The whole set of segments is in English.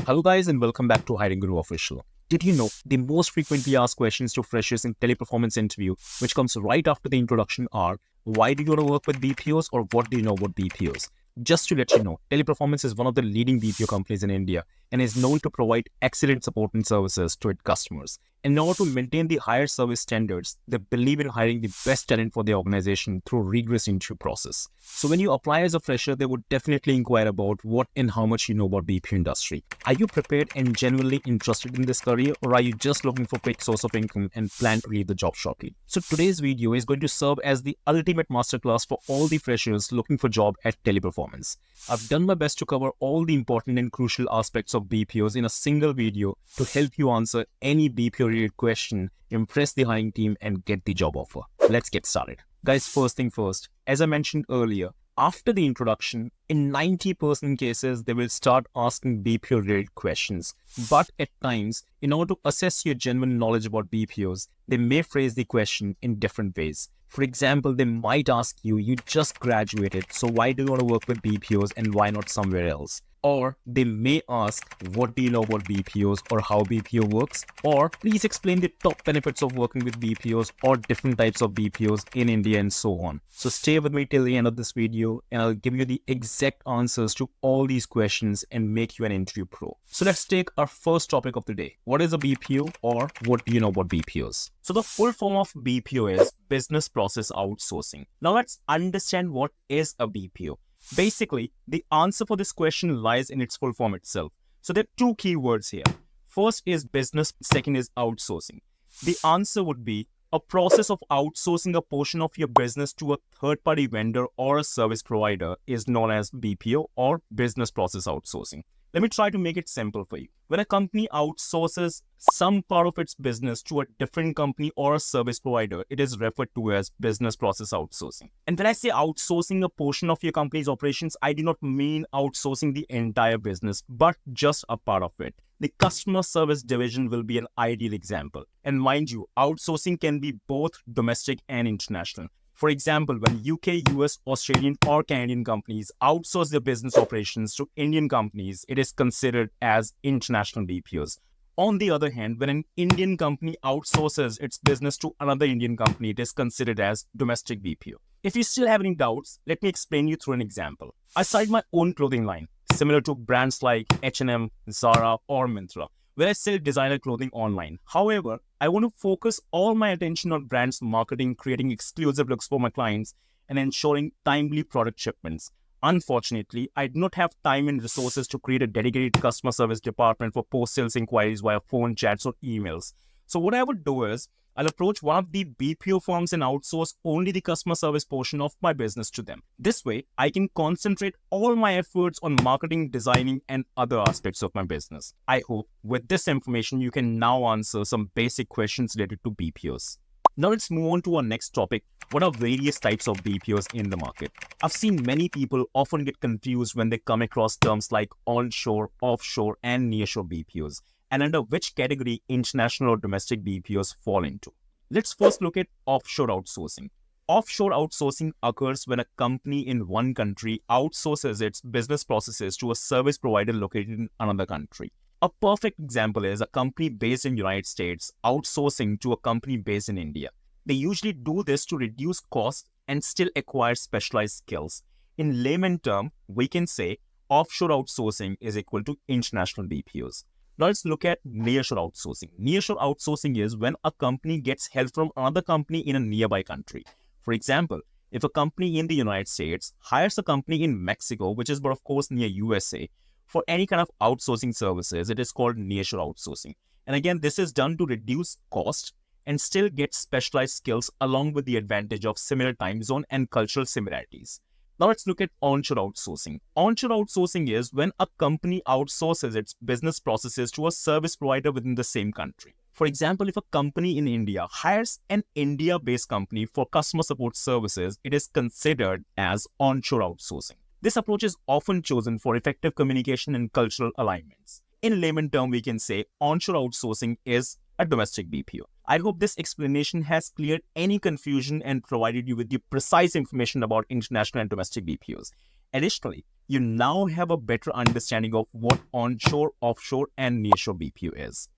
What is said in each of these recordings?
Hello guys and welcome back to Hiring Guru Official. Did you know the most frequently asked questions to freshers in Teleperformance interview, which comes right after the introduction, are why do you want to work with BPOs or what do you know about BPOs? Just to let you know, Teleperformance is one of the leading BPO companies in India and is known to provide excellent support and services to its customers. In order to maintain the higher service standards, they believe in hiring the best talent for the organization through rigorous interview process. So when you apply as a fresher, they would definitely inquire about what and how much you know about BPO industry. Are you prepared and genuinely interested in this career, or are you just looking for a quick source of income and plan to leave the job shortly? So today's video is going to serve as the ultimate masterclass for all the freshers looking for a job at Teleperformance. I've done my best to cover all the important and crucial aspects of BPOs in a single video to help you answer any BPO related question, impress the hiring team, and get the job offer. Let's get started. Guys, first thing first, as I mentioned earlier, after the introduction, in 90% cases, they will start asking BPO related questions. But at times, in order to assess your genuine knowledge about BPOs, they may phrase the question in different ways. For example, they might ask you, you just graduated, so why do you want to work with BPOs and why not somewhere else? Or they may ask, what do you know about BPOs or how BPO works? Or please explain the top benefits of working with BPOs or different types of BPOs in India and so on. So stay with me till the end of this video and I'll give you the exact answers to all these questions and make you an interview pro. So let's take our first topic of the day. What is a BPO or what do you know about BPOs? So the full form of BPO is Business Process Outsourcing. Now let's understand what is a BPO. Basically, the answer for this question lies in its full form itself. So there are two key words here. First is business, second is outsourcing. The answer would be a process of outsourcing a portion of your business to a third-party vendor or a service provider is known as BPO or business process outsourcing. Let me try to make it simple for you. When a company outsources some part of its business to a different company or a service provider, it is referred to as business process outsourcing. And when I say outsourcing a portion of your company's operations, I do not mean outsourcing the entire business, but just a part of it. The customer service division will be an ideal example. And mind you, outsourcing can be both domestic and international. For example, when UK, US, Australian or Canadian companies outsource their business operations to Indian companies, it is considered as international BPOs. On the other hand, when an Indian company outsources its business to another Indian company, it is considered as domestic BPO. If you still have any doubts, let me explain you through an example. I started my own clothing line, similar to brands like H&M, Zara or Myntra, where I sell designer clothing online. However, I want to focus all my attention on brands marketing, creating exclusive looks for my clients, and ensuring timely product shipments. Unfortunately, I do not have time and resources to create a dedicated customer service department for post-sales inquiries via phone chats or emails. So what I would do is, I'll approach one of the BPO firms and outsource only the customer service portion of my business to them. This way, I can concentrate all my efforts on marketing, designing, and other aspects of my business. I hope with this information, you can now answer some basic questions related to BPOs. Now let's move on to our next topic. What are various types of BPOs in the market? I've seen many people often get confused when they come across terms like onshore, offshore, and nearshore BPOs, and under which category international or domestic BPOs fall into. Let's first look at offshore outsourcing. Offshore outsourcing occurs when a company in one country outsources its business processes to a service provider located in another country. A perfect example is a company based in the United States outsourcing to a company based in India. They usually do this to reduce costs and still acquire specialized skills. In layman term, we can say offshore outsourcing is equal to international BPOs. Now let's look at nearshore outsourcing. Nearshore outsourcing is when a company gets help from another company in a nearby country. For example, if a company in the United States hires a company in Mexico, which is but of course near USA, for any kind of outsourcing services, it is called nearshore outsourcing. And again, this is done to reduce cost and still get specialized skills along with the advantage of similar time zone and cultural similarities. Now let's look at onshore outsourcing. Onshore outsourcing is when a company outsources its business processes to a service provider within the same country. For example, if a company in India hires an India-based company for customer support services, it is considered as onshore outsourcing. This approach is often chosen for effective communication and cultural alignments. In layman term, we can say onshore outsourcing is a domestic BPO. I hope this explanation has cleared any confusion and provided you with the precise information about international and domestic BPOs. Additionally, you now have a better understanding of what onshore, offshore, and nearshore BPO is.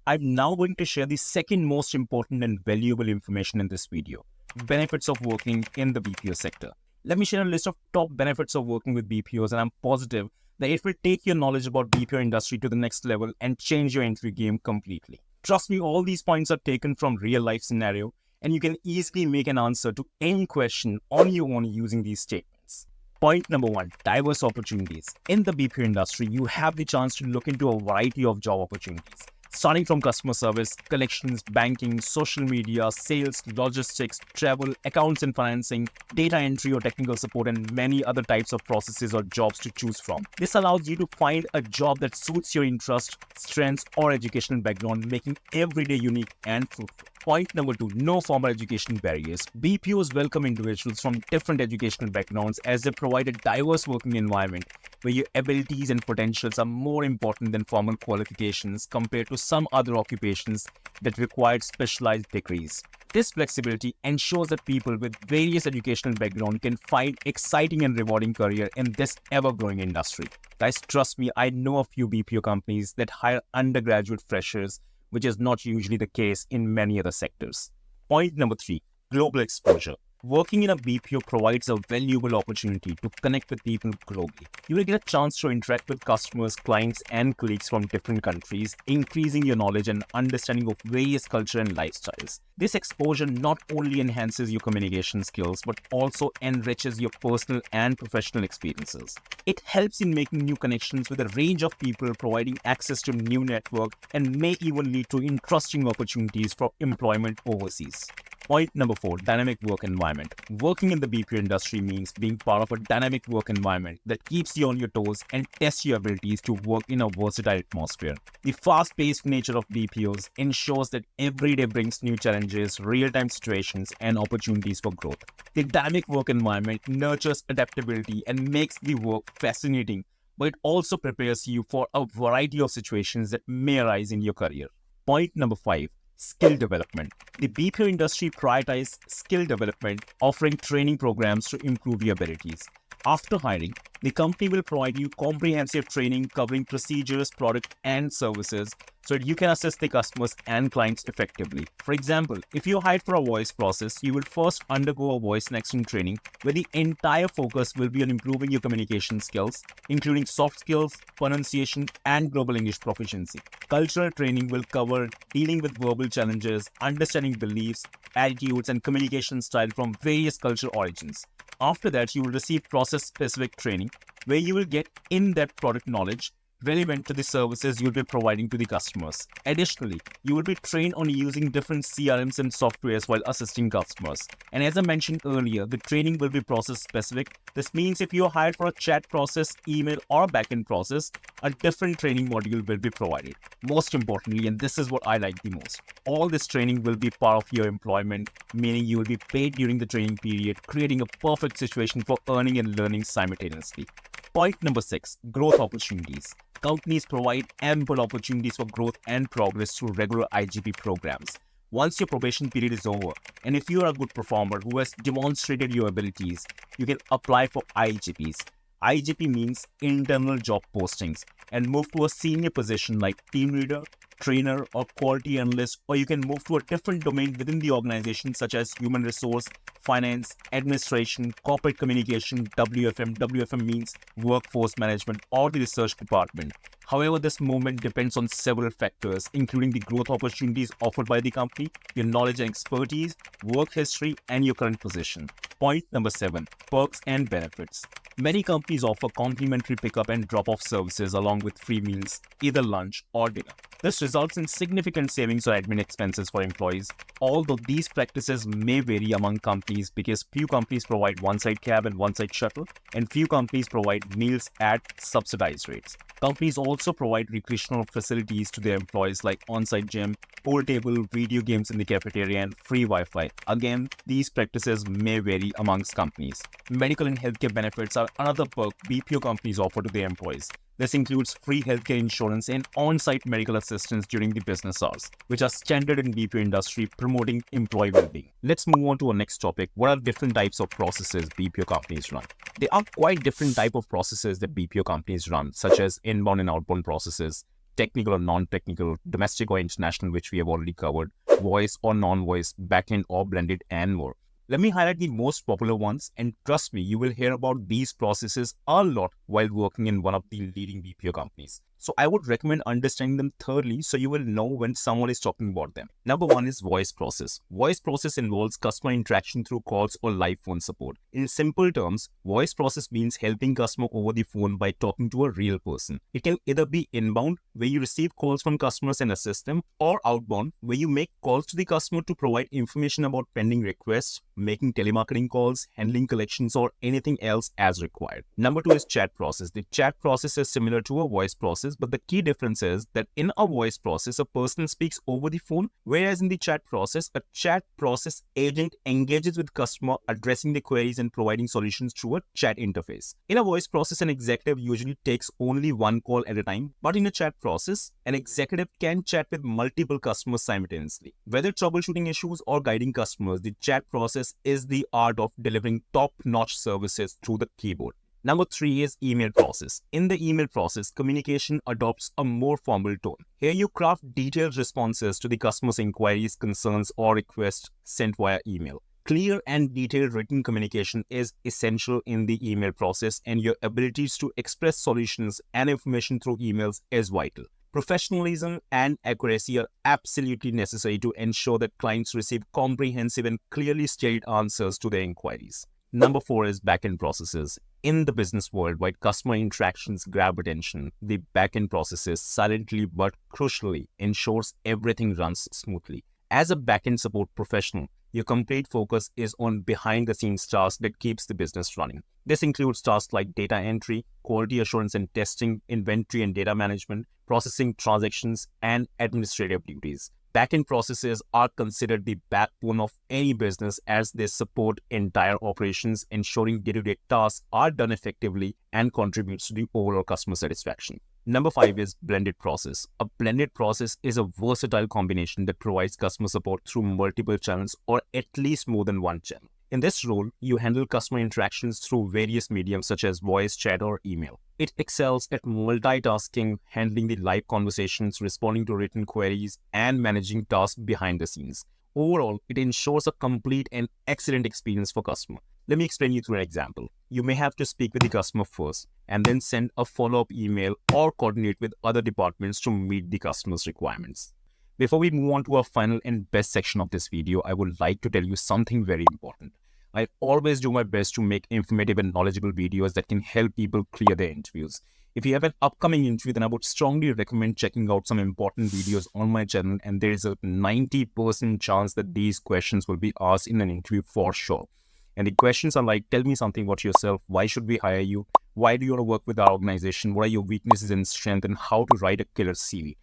I'm now going to share the second most important and valuable information in this video: benefits of working in the BPO sector. Let me share a list of top benefits of working with BPOs, and I'm positive that it will take your knowledge about BPO industry to the next level and change your entry game completely. Trust me, all these points are taken from real life scenario, and you can easily make an answer to any question on your own using these statements. Point number one, diverse opportunities. In the BPO industry, you have the chance to look into a variety of job opportunities, starting from customer service, collections, banking, social media, sales, logistics, travel, accounts and financing, data entry or technical support, and many other types of processes or jobs to choose from. This allows you to find a job that suits your interest, strengths, or educational background, making every day unique and fruitful. Point number two, no formal education barriers. BPOs welcome individuals from different educational backgrounds as they provide a diverse working environment where your abilities and potentials are more important than formal qualifications compared to some other occupations that require specialized degrees. This flexibility ensures that people with various educational backgrounds can find exciting and rewarding career in this ever-growing industry. Guys, trust me, I know a few BPO companies that hire undergraduate freshers, which is not usually the case in many other sectors. Point number three, global exposure. Working in a BPO provides a valuable opportunity to connect with people globally. You will get a chance to interact with customers, clients, and colleagues from different countries, increasing your knowledge and understanding of various culture and lifestyles. This exposure not only enhances your communication skills, but also enriches your personal and professional experiences. It helps in making new connections with a range of people, providing access to new network, and may even lead to interesting opportunities for employment overseas. Point number four, dynamic work environment. Working in the BPO industry means being part of a dynamic work environment that keeps you on your toes and tests your abilities to work in a versatile atmosphere. The fast-paced nature of BPOs ensures that every day brings new challenges, real-time situations, and opportunities for growth. The dynamic work environment nurtures adaptability and makes the work fascinating, but it also prepares you for a variety of situations that may arise in your career. Point number five, skill development. The BPO industry prioritizes skill development, offering training programs to improve your abilities. After hiring, the company will provide you comprehensive training covering procedures, product, and services so that you can assist the customers and clients effectively. For example, if you're hired for a voice process, you will first undergo a voice next-in training where the entire focus will be on improving your communication skills, including soft skills, pronunciation, and global English proficiency. Cultural training will cover dealing with verbal challenges, understanding beliefs, attitudes, and communication style from various cultural origins. After that, you will receive process-specific training where you will get in-depth product knowledge relevant to the services you'll be providing to the customers. Additionally, you will be trained on using different CRMs and softwares while assisting customers. And as I mentioned earlier, the training will be process-specific. This means if you are hired for a chat process, email, or backend process, a different training module will be provided. Most importantly, and this is what I like the most, all this training will be part of your employment, meaning you will be paid during the training period, creating a perfect situation for earning and learning simultaneously. Point number six, growth opportunities. Companies provide ample opportunities for growth and progress through regular IGP programs. Once your probation period is over, and if you are a good performer who has demonstrated your abilities, you can apply for IGPs. IGP means internal job postings, and move to a senior position like team leader, trainer, or quality analyst, or you can move to a different domain within the organization such as human resource, finance, administration, corporate communication, WFM. WFM means workforce management, or the research department. However, this movement depends on several factors, including the growth opportunities offered by the company, your knowledge and expertise, work history, and your current position. Point number seven, perks and benefits. Many companies offer complimentary pickup and drop-off services along with free meals, either lunch or dinner. This results in significant savings on admin expenses for employees, although these practices may vary among companies because few companies provide one-side cab and one-side shuttle, and few companies provide meals at subsidized rates. Companies also provide recreational facilities to their employees like on-site gym, pool table, video games in the cafeteria, and free Wi-Fi. Again, these practices may vary amongst companies. Medical and healthcare benefits are another perk BPO companies offer to their employees. This includes free healthcare insurance and on-site medical assistance during the business hours, which are standard in BPO industry, promoting employee well-being. Let's move on to our next topic. What are different types of processes BPO companies run? There are quite different type of processes that BPO companies run, such as inbound and outbound processes, technical or non-technical, domestic or international, which we have already covered, voice or non-voice, backend or blended, and more. Let me highlight the most popular ones, and trust me, you will hear about these processes a lot while working in one of the leading BPO companies. So I would recommend understanding them thoroughly so you will know when someone is talking about them. Number one is voice process. Voice process involves customer interaction through calls or live phone support. In simple terms, voice process means helping customer over the phone by talking to a real person. It can either be inbound, where you receive calls from customers and assist them, or outbound, where you make calls to the customer to provide information about pending requests, making telemarketing calls, handling collections, or anything else as required. Number two is chat process. The chat process is similar to a voice process, but the key difference is that in a voice process, a person speaks over the phone, whereas in the chat process, a chat process agent engages with customer, addressing the queries and providing solutions through a chat interface. In a voice process, an executive usually takes only one call at a time, but in a chat process, an executive can chat with multiple customers simultaneously. Whether troubleshooting issues or guiding customers, the chat process is the art of delivering top-notch services through the keyboard. Number three is email process. In the email process, communication adopts a more formal tone. Here you craft detailed responses to the customer's inquiries, concerns, or requests sent via email. Clear and detailed written communication is essential in the email process, and your abilities to express solutions and information through emails is vital. Professionalism and accuracy are absolutely necessary to ensure that clients receive comprehensive and clearly stated answers to their inquiries. Number four is backend processes. In the business world, while customer interactions grab attention, the backend processes silently but crucially ensures everything runs smoothly. As a backend support professional, your complete focus is on behind-the-scenes tasks that keeps the business running. This includes tasks like data entry, quality assurance and testing, inventory and data management, processing transactions, and administrative duties. Backend processes are considered the backbone of any business as they support entire operations, ensuring day-to-day tasks are done effectively and contributes to the overall customer satisfaction. Number five is blended process. A blended process is a versatile combination that provides customer support through multiple channels or at least more than one channel. In this role, you handle customer interactions through various mediums such as voice, chat, or email. It excels at multitasking, handling the live conversations, responding to written queries, and managing tasks behind the scenes. Overall, it ensures a complete and excellent experience for customer. Let me explain you through an example. You may have to speak with the customer first and then send a follow-up email or coordinate with other departments to meet the customer's requirements. Before we move on to our final and best section of this video, I would like to tell you something very important. I always do my best to make informative and knowledgeable videos that can help people clear their interviews. If you have an upcoming interview, then I would strongly recommend checking out some important videos on my channel, and there is a 90% chance that these questions will be asked in an interview for sure. And the questions are like, tell me something about yourself, why should we hire you, why do you want to work with our organization, what are your weaknesses and strengths, and how to write a killer CV.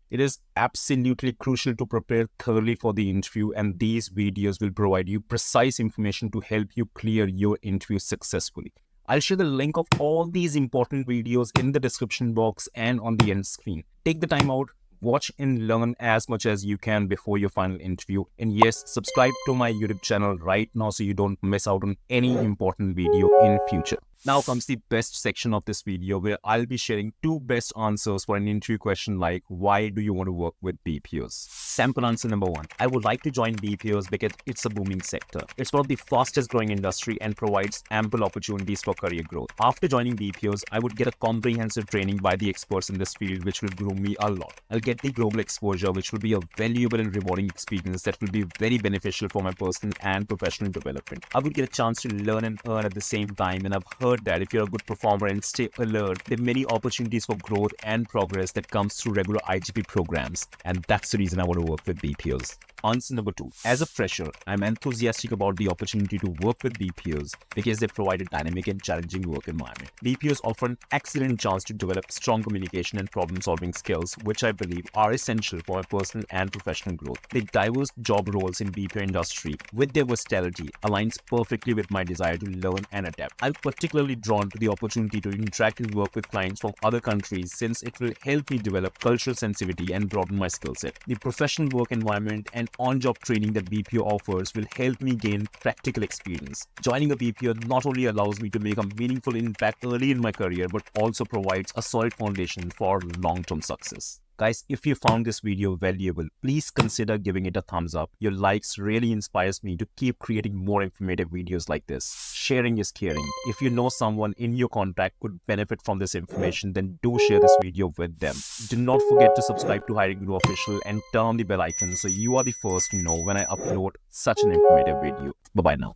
It is absolutely crucial to prepare thoroughly for the interview, and these videos will provide you precise information to help you clear your interview successfully. I'll share the link of all these important videos in the description box and on the end screen. Take the time out, watch and learn as much as you can before your final interview. And yes, subscribe to my YouTube channel right now so you don't miss out on any important video in future. Now comes the best section of this video, where I'll be sharing two best answers for an interview question like, why do you want to work with BPOs? Sample answer number one. I would like to join BPOs because it's a booming sector. It's one of the fastest growing industry and provides ample opportunities for career growth. After joining BPOs, I would get a comprehensive training by the experts in this field, which will grow me a lot. I'll get the global exposure, which will be a valuable and rewarding experience that will be very beneficial for my personal and professional development. I would get a chance to learn and earn at the same time, and I've heard that if you're a good performer and stay alert, there are many opportunities for growth and progress that comes through regular IGP programs, and that's the reason I want to work with BPOs. Answer number 2. As a fresher, I'm enthusiastic about the opportunity to work with BPOs because they provide a dynamic and challenging work environment. BPOs offer an excellent chance to develop strong communication and problem-solving skills, which I believe are essential for my personal and professional growth. The diverse job roles in BPO industry, with their versatility, aligns perfectly with my desire to learn and adapt. I'm particularly drawn to the opportunity to interact and work with clients from other countries since it will help me develop cultural sensitivity and broaden my skill set. The professional work environment and on-job training that BPO offers will help me gain practical experience. Joining a BPO not only allows me to make a meaningful impact early in my career, but also provides a solid foundation for long-term success. Guys, if you found this video valuable, please consider giving it a thumbs up. Your likes really inspires me to keep creating more informative videos like this. Sharing is caring. If you know someone in your contact could benefit from this information, then do share this video with them. Do not forget to subscribe to Hiring Guru Official and turn on the bell icon so you are the first to know when I upload such an informative video. Bye-bye now.